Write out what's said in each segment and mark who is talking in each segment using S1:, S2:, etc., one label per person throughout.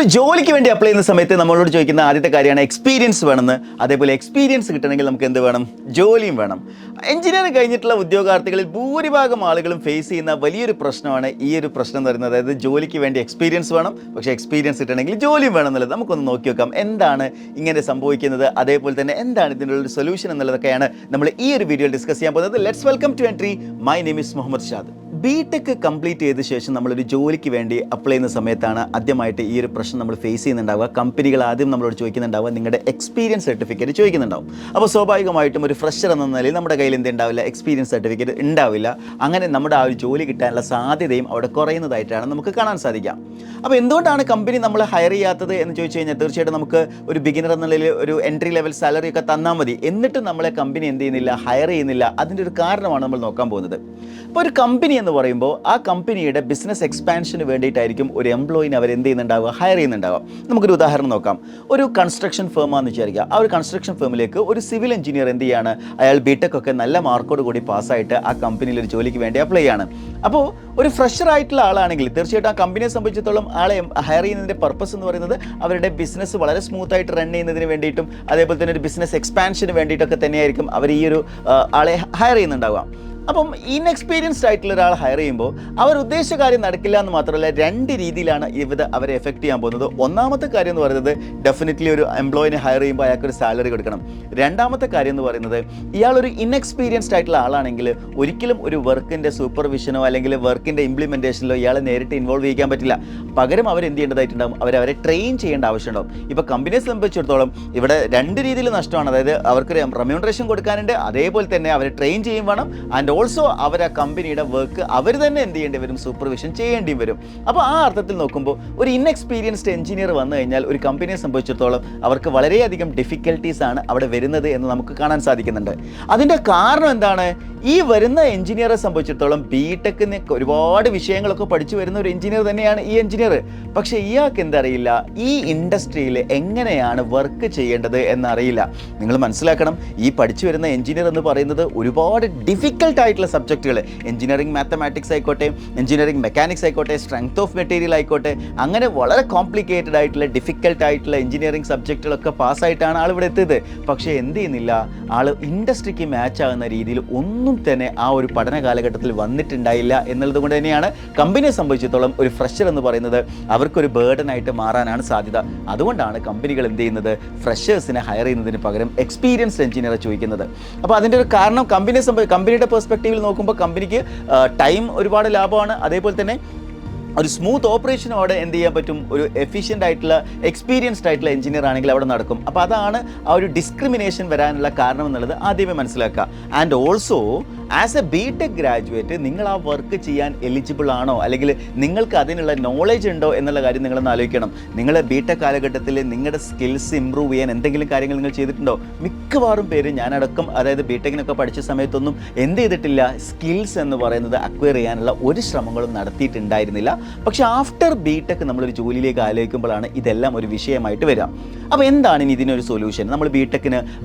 S1: നമ്മളൊരു ജോലിക്ക് വേണ്ടി അപ്ലൈ ചെയ്യുന്ന സമയത്ത് നമ്മളോട് ചോദിക്കുന്ന ആദ്യത്തെ കാര്യമാണ് എക്സ്പീരിയൻസ് വേണമെന്ന്. അതേപോലെ എക്സ്പീരിയൻസ് കിട്ടണമെങ്കിൽ നമുക്ക് എന്ത് വേണം? ജോലിയും വേണം. എഞ്ചിനീയറിംഗ് കഴിഞ്ഞിട്ടുള്ള ഉദ്യോഗാർത്ഥികളിൽ ഭൂരിഭാഗം ആളുകളും ഫേസ് ചെയ്യുന്ന വലിയൊരു പ്രശ്നമാണ് ഈ ഒരു പ്രശ്നം എന്ന് പറയുന്നത്. അതായത് ജോലിക്ക് വേണ്ടി എക്സ്പീരിയൻസ് വേണം, പക്ഷേ എക്സ്പീരിയൻസ് കിട്ടണമെങ്കിൽ ജോലിയും വേണം എന്നുള്ളത്. നമുക്കൊന്ന് നോക്കി വെക്കാം എന്താണ് ഇങ്ങനെ സംഭവിക്കുന്നത്, അതേപോലെ തന്നെ എന്താണ് ഇതിനുള്ള ഒരു സൊല്യൂഷൻ എന്നുള്ളതൊക്കെയാണ് നമ്മൾ ഈ ഒരു വീഡിയോയിൽ ഡിസ്കസ് ചെയ്യാൻ പോകുന്നത്. Let's welcome to entry. My name is Muhammad Shad. BTech complete ചെയ്ത ശേഷം നമ്മളൊരു ജോലിക്ക് വേണ്ടി അപ്ലൈ ചെയ്യുന്ന സമയത്താണ് ആദ്യമായിട്ട് ഈ ഒരു പ്രശ്നം നമ്മൾ ഫേസ് ചെയ്യുന്നുണ്ടാവുക. കമ്പനികൾ ആദ്യം നമ്മളോട് ചോദിക്കുന്നുണ്ടാവുക, നിങ്ങളുടെ എക്സ്പീരിയൻസ് സർട്ടിഫിക്കറ്റ് ചോദിക്കുന്നുണ്ടാവും. അപ്പോൾ സ്വാഭാവികമായിട്ടും ഒരു ഫ്രഷർ എന്ന നിലയിൽ നമ്മുടെ കയ്യിൽ എന്തുണ്ടാവില്ല? എക്സ്പീരിയൻസ് സർട്ടിഫിക്കറ്റ് ഉണ്ടാവില്ല. അങ്ങനെ നമ്മുടെ ആ ഒരു ജോലി കിട്ടാനുള്ള സാധ്യതയും അവിടെ കുറയുന്നതായിട്ടാണ് നമുക്ക് കാണാൻ സാധിക്കുക. അപ്പോൾ എന്തുകൊണ്ടാണ് കമ്പനി നമ്മൾ ഹയർ ചെയ്യാത്തത് എന്ന് ചോദിച്ചു കഴിഞ്ഞാൽ, തീർച്ചയായിട്ടും നമുക്ക് ഒരു ബിഗിനർ എന്ന നിലയിൽ ഒരു എൻട്രി ലെവൽ സാലറി ഒക്കെ തന്നാൽ മതി, എന്നിട്ട് നമ്മളെ കമ്പനി എന്ത് ചെയ്യുന്നില്ല? ഹയർ ചെയ്യുന്നില്ല. അതിൻ്റെ ഒരു കാരണമാണ് നമ്മൾ നോക്കാൻ പോകുന്നത്. അപ്പോൾ ഒരു കമ്പനി എന്ന് പറയുമ്പോൾ ആ കമ്പനിയുടെ ബിസിനസ് എക്സ്പാൻഷന് വേണ്ടിയിട്ടായിരിക്കും ഒരു എംപ്ലോയിനെ അവർ എന്ത് ചെയ്യുന്നുണ്ടാവുക? ഹയർ ചെയ്യുന്നുണ്ടാവുക. നമുക്കൊരു ഉദാഹരണം നോക്കാം. ഒരു കൺസ്ട്രക്ഷൻ ഫേമാണെന്ന് വിചാരിക്കുക. ആ ഒരു കൺസ്ട്രക്ഷൻ ഫേമിലേക്ക് ഒരു സിവിൽ എഞ്ചിനീയർ എന്ത് ചെയ്യാണ്? അയാൾ ബിടെക് ഒക്കെ നല്ല മാർക്കോട് കൂടി പാസ്സായിട്ട് ആ കമ്പനിയിൽ ഒരു ജോലിക്ക് വേണ്ടി അപ്ലൈ ചെയ്യാണ്. അപ്പോൾ ഒരു ഫ്രഷർ ആയിട്ടുള്ള ആളാണെങ്കിൽ തീർച്ചയായിട്ടും ആ കമ്പനിയെ സംബന്ധിച്ചിടത്തോളം ആളെ ഹയർ ചെയ്യുന്നതിൻ്റെ പർപ്പസ് എന്ന് പറയുന്നത് അവരുടെ ബിസിനസ് വളരെ സ്മൂത്തായിട്ട് റൺ ചെയ്യുന്നതിന് വേണ്ടിയിട്ടും അതേപോലെ തന്നെ ഒരു ബിസിനസ് എക്സ്പാൻഷന് വേണ്ടിയിട്ടൊക്കെ തന്നെയായിരിക്കും അവർ ഈ ഒരു ആളെ ഹയർ ചെയ്യുന്നുണ്ടാവുക. അപ്പം ഇൻഎക്സ്പീരിയൻസ്ഡ് ആയിട്ടുള്ള ഒരാൾ ഹയർ ചെയ്യുമ്പോൾ അവർ ഉദ്ദേശിച്ച കാര്യം നടക്കില്ല എന്ന് മാത്രമല്ല, രണ്ട് രീതിയിലാണ് ഇത് അവരെ എഫക്റ്റ് ചെയ്യാൻ പോകുന്നത്. ഒന്നാമത്തെ കാര്യം എന്ന് പറയുന്നത് ഡെഫിനറ്റ്ലി ഒരു എംപ്ലോയിനെ ഹയർ ചെയ്യുമ്പോൾ അയാൾക്കൊരു സാലറി കൊടുക്കണം. രണ്ടാമത്തെ കാര്യം എന്ന് പറയുന്നത് ഇയാളൊരു ഇൻഎക്സ്പീരിയൻസ്ഡ് ആയിട്ടുള്ള ആളാണെങ്കിൽ ഒരിക്കലും ഒരു വർക്കിൻ്റെ സൂപ്പർവിഷനോ അല്ലെങ്കിൽ വർക്കിൻ്റെ ഇംപ്ലിമെൻറ്റേഷനിലോ ഇയാളെ നേരിട്ട് ഇൻവോൾവ് ചെയ്യാൻ പറ്റില്ല. പകരം അവർ എന്ത് ചെയ്യേണ്ടതായിട്ടുണ്ടാകും? അവരെ ട്രെയിൻ ചെയ്യേണ്ട ആവശ്യമുണ്ടാകും. ഇപ്പോൾ കമ്പനിയെ സംബന്ധിച്ചിടത്തോളം ഇവിടെ രണ്ട് രീതിയിൽ നഷ്ടമാണ്. അതായത് അവർക്ക് റെമ്യൂണറേഷൻ കൊടുക്കാനുണ്ട്, അതേപോലെ തന്നെ അവരെ ട്രെയിൻ ചെയ്യും വേണം. ആൻഡ് ഓൾസോ അവർ ആ കമ്പനിയുടെ വർക്ക് അവർ തന്നെ എന്ത് ചെയ്യേണ്ടി വരും? സൂപ്പർവിഷൻ ചെയ്യേണ്ടി വരും. അപ്പോൾ ആ അർത്ഥത്തിൽ നോക്കുമ്പോൾ ഒരു ഇൻഎക്സ്പീരിയൻസ്ഡ് എഞ്ചിനീയർ വന്നു കഴിഞ്ഞാൽ ഒരു കമ്പനിയെ സംബന്ധിച്ചിടത്തോളം അവർക്ക് വളരെയധികം ഡിഫിക്കൽട്ടീസ് ആണ് അവിടെ വരുന്നത് എന്ന് നമുക്ക് കാണാൻ സാധിക്കുന്നുണ്ട്. അതിൻ്റെ കാരണം എന്താണ്? ഈ വരുന്ന എഞ്ചിനീയറെ സംബന്ധിച്ചിടത്തോളം ബിടെക്കിന് ഒരുപാട് വിഷയങ്ങളൊക്കെ പഠിച്ചു വരുന്ന ഒരു എഞ്ചിനീയർ തന്നെയാണ് ഈ എഞ്ചിനീയർ. പക്ഷേ ഇയാൾക്ക് എന്തറിയില്ല? ഈ ഇൻഡസ്ട്രിയിൽ എങ്ങനെയാണ് വർക്ക് ചെയ്യേണ്ടത് എന്നറിയില്ല. നിങ്ങൾ മനസ്സിലാക്കണം, ഈ പഠിച്ചു വരുന്ന എഞ്ചിനീയർ എന്ന് പറയുന്നത് ഒരുപാട് ഡിഫിക്കൽട്ട് ആയിട്ടുള്ള സബ്ജക്റ്റുകൾ, എഞ്ചിനീയറിംഗ് മാത്തമാറ്റിക്സ് ആയിക്കോട്ടെ, എഞ്ചിനീയറിംഗ് മെക്കാനിക്സ് ആയിക്കോട്ടെ, സ്ട്രെങ്ത് ഓഫ് മെറ്റീരിയൽ ആയിക്കോട്ടെ, അങ്ങനെ വളരെ കോംപ്ലിക്കേറ്റഡ് ആയിട്ടുള്ള ഡിഫിക്കൽട്ട് ആയിട്ടുള്ള എഞ്ചിനീയറിംഗ് സബ്ജക്റ്റുകളൊക്കെ പാസ്സായിട്ടാണ് ആൾ ഇവിടെ എത്തിയത്. പക്ഷേ എന്ത് ചെയ്യുന്നില്ല? ആൾ ഇൻഡസ്ട്രിക്ക് മാച്ച് ആകുന്ന രീതിയിൽ ഒന്നും തന്നെ ആ ഒരു പഠന കാലഘട്ടത്തിൽ വന്നിട്ടുണ്ടായില്ല എന്നുള്ളത് കൊണ്ട് തന്നെയാണ് കമ്പനിയെ സംബന്ധിച്ചിടത്തോളം ഒരു ഫ്രഷർ എന്ന് പറയുന്നത് അവർക്കൊരു ബേർഡൻ ആയിട്ട് മാറാനാണ് സാധ്യത. അതുകൊണ്ടാണ് കമ്പനികൾ എന്ത് ചെയ്യുന്നത്? ഫ്രഷേഴ്സിനെ ഹയർ ചെയ്യുന്നതിന് പകരം എക്സ്പീരിയൻസ്ഡ് എഞ്ചിനീയറെ ചോദിക്കുന്നത്. അപ്പോൾ അതിൻ്റെ ഒരു കാരണം കമ്പനിയുടെ പെർസ്പെക്റ്റീവിൽ നോക്കുമ്പോൾ കമ്പനിക്ക് ടൈം ഒരുപാട് ലാഭമാണ്. അതേപോലെ തന്നെ ഒരു സ്മൂത്ത് ഓപ്പറേഷനും അവിടെ എന്ത് ചെയ്യാൻ പറ്റും? ഒരു എഫിഷ്യൻ്റ് ആയിട്ടുള്ള എക്സ്പീരിയൻസ്ഡ് ആയിട്ടുള്ള എഞ്ചിനീയർ ആണെങ്കിൽ അവിടെ നടക്കും. അപ്പോൾ അതാണ് ആ ഒരു ഡിസ്ക്രിമിനേഷൻ വരാനുള്ള കാരണം എന്നുള്ളത് ആദ്യമേ മനസ്സിലാക്കുക. And also as a BTech graduate നിങ്ങൾ ആ വർക്ക് ചെയ്യാൻ എലിജിബിൾ ആണോ, അല്ലെങ്കിൽ നിങ്ങൾക്ക് അതിനുള്ള നോളേജ് ഉണ്ടോ എന്നുള്ള കാര്യം നിങ്ങളൊന്ന് ആലോചിക്കണം. നിങ്ങൾ ബിടെക് കാലഘട്ടത്തിൽ നിങ്ങളുടെ സ്കിൽസ് ഇമ്പ്രൂവ് ചെയ്യാൻ എന്തെങ്കിലും കാര്യങ്ങൾ നിങ്ങൾ ചെയ്തിട്ടുണ്ടോ? മിക്കവാറും പേര്, ഞാനടക്കം, അതായത് ബിടെക്കിനൊക്കെ പഠിച്ച സമയത്തൊന്നും എന്ത് ചെയ്തിട്ടില്ല? സ്കിൽസ് എന്ന് പറയുന്നത് അക്വയർ ചെയ്യാനുള്ള ഒരു ശ്രമങ്ങളും നടത്തിയിട്ടുണ്ടായിരുന്നില്ല. പക്ഷേ ആഫ്റ്റർ ബിടെക് നമ്മളൊരു ജോലിയിലേക്ക് ആലോചിക്കുമ്പോഴാണ് ഇതെല്ലാം ഒരു വിഷയമായിട്ട് വരിക. അപ്പോൾ എന്താണ് ഇനി ഇതിനൊരു സൊല്യൂഷൻ? നമ്മൾ ബിടെക്കിന്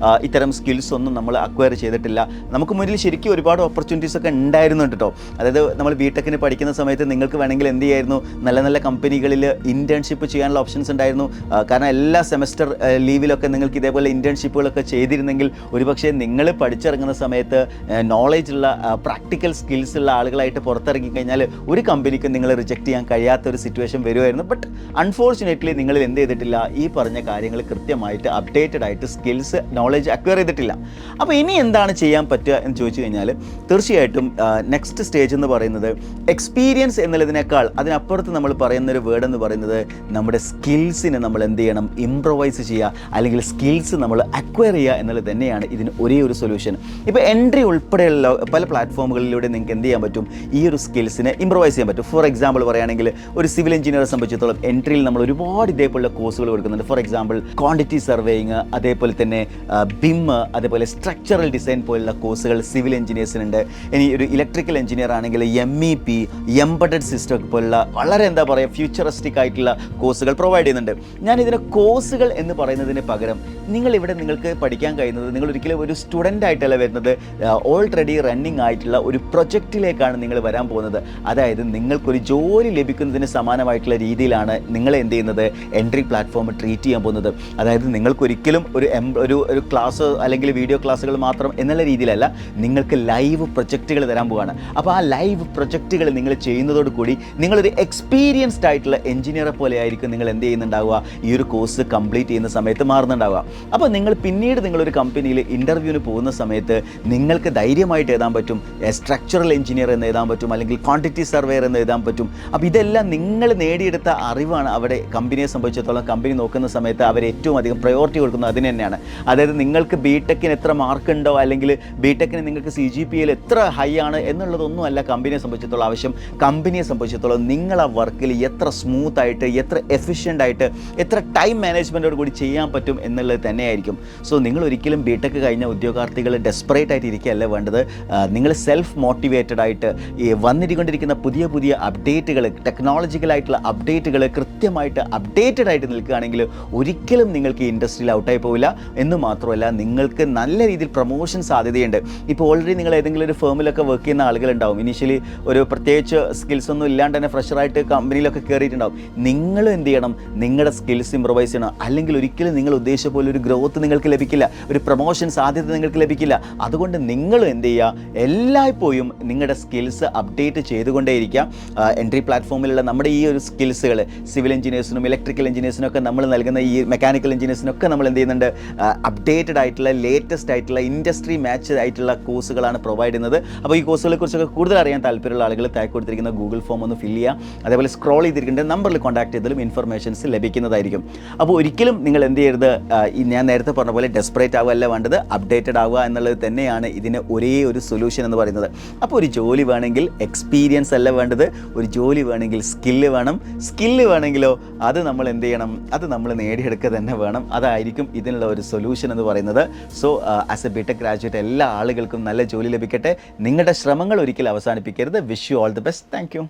S1: ഇത്തരം സ്കിൽസ് ഒന്നും നമ്മൾ അക്വയർ ചെയ്തിട്ടില്ല. നമുക്ക് മുന്നിൽ ശരിക്കും ഒരുപാട് ഓപ്പർച്യൂണിറ്റീസ് ഒക്കെ ഉണ്ടായിരുന്നു കേട്ടോ. അതായത് നമ്മൾ ബിടെക്കിന് പഠിക്കുന്ന സമയത്ത് നിങ്ങൾക്ക് വേണമെങ്കിൽ എന്ത് ചെയ്യായിരുന്നു? നല്ല നല്ല കമ്പനികളിൽ ഇൻറ്റേൺഷിപ്പ് ചെയ്യാനുള്ള ഓപ്ഷൻസ് ഉണ്ടായിരുന്നു. കാരണം എല്ലാ സെമസ്റ്റർ ലീവിലൊക്കെ നിങ്ങൾക്ക് ഇതേപോലെ ഇൻറ്റേൺഷിപ്പുകളൊക്കെ ചെയ്തിരുന്നെങ്കിൽ ഒരുപക്ഷെ നിങ്ങൾ പഠിച്ചിറങ്ങുന്ന സമയത്ത് നോളേജ് ഉള്ള പ്രാക്ടിക്കൽ സ്കിൽസ് ഉള്ള ആളുകളായിട്ട് പുറത്തിറങ്ങി കഴിഞ്ഞാൽ ഒരു കമ്പനിക്ക് നിങ്ങൾ റിജക്റ്റ് ചെയ്യാൻ കഴിയാത്തൊരു സിറ്റുവേഷൻ വരുമായിരുന്നു. ബട്ട് അൺഫോർച്ചുനേറ്റ്ലി നിങ്ങളിൽ എന്ത് ചെയ്തിട്ടില്ല? ഈ പറഞ്ഞ കാര്യങ്ങൾ കൃത്യമായിട്ട് അപ്ഡേറ്റഡ് ആയിട്ട് സ്കിൽസ് നോളേജ് അക്വയർ ചെയ്തിട്ടില്ല. അപ്പോൾ ഇനി എന്താണ് ചെയ്യാൻ പറ്റുക എന്ന് ചോദിച്ചു കഴിഞ്ഞാൽ തീർച്ചയായിട്ടും നെക്സ്റ്റ് സ്റ്റേജ് എന്ന് പറയുന്നത് എക്സ്പീരിയൻസ് എന്നുള്ളതിനേക്കാൾ അതിനപ്പുറത്ത് നമ്മൾ പറയുന്നൊരു വേർഡ് എന്ന് പറയുന്നത് നമ്മുടെ സ്കിൽസിനെ നമ്മൾ എന്ത് ചെയ്യണം? ഇംപ്രൊവൈസ് ചെയ്യുക, അല്ലെങ്കിൽ സ്കിൽസ് നമ്മൾ അക്വയർ ചെയ്യുക എന്നുള്ളത് തന്നെയാണ് ഇതിന് ഒരേ ഒരു സൊല്യൂഷൻ. ഇപ്പോൾ എൻട്രി ഉൾപ്പെടെയുള്ള പല പ്ലാറ്റ്ഫോമുകളിലൂടെ നിങ്ങൾക്ക് എന്ത് ചെയ്യാൻ പറ്റും? ഈ ഒരു സ്കിൽസിനെ ഇംപ്രൊവൈസ് ചെയ്യാൻ പറ്റും. ഫോർ എക്സാമ്പിൾ പറയുകയാണെങ്കിൽ ഒരു സിവിൽ എഞ്ചിനീയറെ സംബന്ധിച്ചിടത്തോളം എൻട്രിയിൽ നമ്മൾ ഒരുപാട് ഇതേപോലുള്ള കോഴ്സുകൾ കൊടുക്കുന്നുണ്ട്. ഫോർ എക്സാമ്പിൾ ക്വാണ്ടിറ്റി സർവേയിങ്, അതേപോലെ തന്നെ BIM, അതേപോലെ സ്ട്രക്ചറൽ ഡിസൈൻ പോലുള്ള കോഴ്സുകൾ സിവിൽ എഞ്ചിനീയേഴ്സിനുണ്ട്. ഇനി ഒരു ഇലക്ട്രിക്കൽ എഞ്ചിനീയർ ആണെങ്കിൽ MEP, എംബഡഡ് സിസ്റ്റം പോലുള്ള വളരെ ഫ്യൂച്ചറിസ്റ്റിക് ആയിട്ടുള്ള കോഴ്സുകൾ പ്രൊവൈഡ് ചെയ്യുന്നുണ്ട്. ഞാനിതിനെ കോഴ്സുകൾ എന്ന് പറയുന്നതിന് പകരം നിങ്ങൾക്ക് പഠിക്കാൻ കഴിയുന്നത്, നിങ്ങൾ ഒരിക്കലും ഒരു സ്റ്റുഡൻ്റ് ആയിട്ടല്ല വരുന്നത്, ഓൾറെഡി റണ്ണിങ് ആയിട്ടുള്ള ഒരു പ്രൊജക്റ്റിലേക്കാണ് നിങ്ങൾ വരാൻ പോകുന്നത്. അതായത് നിങ്ങൾക്കൊരു ജോലി ജോലി ലഭിക്കുന്നതിന് സമാനമായിട്ടുള്ള രീതിയിലാണ് നിങ്ങളെ എന്ത് ചെയ്യുന്നത് എൻട്രി പ്ലാറ്റ്ഫോം ട്രീറ്റ് ചെയ്യാൻ പോകുന്നത്. അതായത് നിങ്ങൾക്കൊരിക്കലും ഒരു ക്ലാസ് അല്ലെങ്കിൽ വീഡിയോ ക്ലാസ്സുകൾ മാത്രം എന്നുള്ള രീതിയിലല്ല, നിങ്ങൾക്ക് ലൈവ് പ്രൊജക്റ്റുകൾ തരാൻ പോവുകയാണ്. അപ്പോൾ ആ ലൈവ് പ്രൊജക്റ്റുകൾ നിങ്ങൾ ചെയ്യുന്നതോട് കൂടി നിങ്ങളൊരു എക്സ്പീരിയൻസ്ഡ് ആയിട്ടുള്ള എഞ്ചിനീയറെ പോലെ ആയിരിക്കും നിങ്ങൾ എന്ത് ചെയ്യുന്നുണ്ടാവുക, ഈ ഒരു കോഴ്സ് കംപ്ലീറ്റ് ചെയ്യുന്ന സമയത്ത് മാറുന്നുണ്ടാവുക. അപ്പോൾ നിങ്ങൾ പിന്നീട് നിങ്ങളൊരു കമ്പനിയിൽ ഇൻ്റർവ്യൂവിന് പോകുന്ന സമയത്ത് നിങ്ങൾക്ക് ധൈര്യമായിട്ട് എഴുതാൻ പറ്റും സ്ട്രക്ചറൽ എഞ്ചിനീയർ എന്ന് എഴുതാൻ പറ്റും, അല്ലെങ്കിൽ ക്വാണ്ടിറ്റി സർവേയർ എന്ന് എഴുതാൻ പറ്റും. അപ്പോൾ ഇതെല്ലാം നിങ്ങൾ നേടിയെടുത്ത അറിവാണ് അവിടെ കമ്പനിയെ സംബന്ധിച്ചിടത്തോളം കമ്പനി നോക്കുന്ന സമയത്ത് അവർ ഏറ്റവും അധികം പ്രയോറിറ്റി കൊടുക്കുന്നത് അതിന് തന്നെയാണ്. അതായത് നിങ്ങൾക്ക് ബിടെക്കിന് എത്ര മാർക്കുണ്ടോ അല്ലെങ്കിൽ ബിടെക്കിന് നിങ്ങൾക്ക് CGPA എത്ര ഹൈ ആണ് എന്നുള്ളതൊന്നും അല്ല കമ്പനിയെ സംബന്ധിച്ചിടത്തോളം ആവശ്യം. കമ്പനിയെ സംബന്ധിച്ചിടത്തോളം നിങ്ങൾ ആ വർക്കിൽ എത്ര സ്മൂത്തായിട്ട്, എത്ര എഫിഷ്യൻ്റ് ആയിട്ട്, എത്ര ടൈം മാനേജ്മെൻറ്റോട് കൂടി ചെയ്യാൻ പറ്റും എന്നുള്ളത് തന്നെയായിരിക്കും. സോ നിങ്ങൾ ഒരിക്കലും ബിടെക് കഴിഞ്ഞ ഉദ്യോഗാർത്ഥികൾ ഡെസ്പറേറ്റ് ആയിട്ട് ഇരിക്കുകയല്ല വേണ്ടത്. നിങ്ങൾ സെൽഫ് മോട്ടിവേറ്റഡ് ആയിട്ട് ഈ വന്നിരിക്കൊണ്ടിരിക്കുന്ന പുതിയ പുതിയ അപ്ഡേറ്റുകൾ, ടെക്നോളജിക്കലായിട്ടുള്ള അപ്ഡേറ്റുകൾ കൃത്യമായിട്ട് അപ്ഡേറ്റഡ് ആയിട്ട് നിൽക്കുകയാണെങ്കിൽ ഒരിക്കലും നിങ്ങൾക്ക് ഈ ഇൻഡസ്ട്രിയിൽ ഔട്ടായി പോവില്ല. എന്ന് മാത്രമല്ല നിങ്ങൾക്ക് നല്ല രീതിയിൽ പ്രൊമോഷൻ സാധ്യതയുണ്ട്. ഇപ്പോൾ ഓൾറെഡി നിങ്ങൾ ഏതെങ്കിലും ഒരു ഫേമിലൊക്കെ വർക്ക് ചെയ്യുന്ന ആളുകളുണ്ടാവും, ഇനീഷ്യലി ഒരു പ്രത്യേകിച്ച് സ്കിൽസ് ഒന്നും ഇല്ലാണ്ട് തന്നെ ഫ്രഷറായിട്ട് കമ്പനിയിലൊക്കെ കയറിയിട്ടുണ്ടാവും. നിങ്ങളും എന്ത് ചെയ്യണം, നിങ്ങളുടെ സ്കിൽസ് ഇമ്പ്രൂവൈസ് ചെയ്യണം. അല്ലെങ്കിൽ ഒരിക്കലും നിങ്ങൾ ഉദ്ദേശിച്ച പോലെ ഒരു ഗ്രോത്ത് നിങ്ങൾക്ക് ലഭിക്കില്ല, ഒരു പ്രൊമോഷൻ സാധ്യത നിങ്ങൾക്ക് ലഭിക്കില്ല. അതുകൊണ്ട് നിങ്ങൾ എന്ത് ചെയ്യുക, എല്ലായ്പ്പോഴും നിങ്ങളുടെ സ്കിൽസ് അപ്ഡേറ്റ് ചെയ്തുകൊണ്ടേയിരിക്കുക. എൻട്രി പ്ലാറ്റ്ഫോമിലുള്ള നമ്മുടെ ഈ ഒരു സ്കിൽസുകൾ സിവിൽ എഞ്ചിനീയേഴ്സിനും ഇലക്ട്രിക്കൽ എഞ്ചിനീയേഴ്സിനും ഒക്കെ നമ്മൾ നൽകുന്ന ഈ മെക്കാനിക്കൽ എഞ്ചിനീയേഴ്സിനൊക്കെ നമ്മൾ എന്ത് ചെയ്യുന്നുണ്ട്, അപ്ഡേറ്റഡ് ആയിട്ടുള്ള ലേറ്റസ്റ്റ് ആയിട്ടുള്ള ഇൻഡസ്ട്രി മാച്ച് ആയിട്ടുള്ള കോഴ്സുകളാണ് പ്രൊവൈഡ് ചെയ്യുന്നത്. അപ്പോൾ ഈ കോഴ്സുകളെ കുറിച്ചൊക്കെ കൂടുതൽ അറിയാൻ താല്പര്യമുള്ള ആളുകൾ താഴെ കൊടുത്തിരിക്കുന്ന ഗൂഗിൾ ഫോം ഒന്ന് ഫില്ല് ചെയ്യുക. അതേപോലെ സ്ക്രോൾ ചെയ്തിരിക്കേണ്ട നമ്പറിൽ കോൺടാക്ട് ചെയ്താലും ഇൻഫർമേഷൻസ് ലഭിക്കുന്നതായിരിക്കും. അപ്പോൾ ഒരിക്കലും നിങ്ങൾ എന്ത് ചെയ്യരുത്, ഞാൻ നേരത്തെ പറഞ്ഞ പോലെ ഡെസ്പറേറ്റ് ആവുകയല്ല വേണ്ടത്, അപ്ഡേറ്റഡ് ആവുക എന്നുള്ളത് തന്നെയാണ് ഇതിന് ഒരേ ഒരു സൊല്യൂഷൻ എന്ന് പറയുന്നത്. അപ്പോൾ ഒരു ജോലി വേണമെങ്കിൽ എക്സ്പീരിയൻസ് അല്ല വേണ്ടത്, ഒരു ജോലി വേണമെങ്കിൽ സ്കില്ല് വേണം. സ്കില്ല് വേണമെങ്കിലോ അത് നമ്മൾ എന്ത് ചെയ്യണം, അത് നമ്മൾ നേടിയെടുക്കുക തന്നെ വേണം. അതായിരിക്കും ഇതിനുള്ള ഒരു സൊല്യൂഷൻ എന്ന് പറയുന്നത്. So as a BTech graduate എല്ലാ ആളുകൾക്കും നല്ല ജോലി ലഭിക്കട്ടെ. നിങ്ങളുടെ ശ്രമങ്ങൾ ഒരിക്കലും അവസാനിപ്പിക്കരുത്. Wish you all the best. Thank U.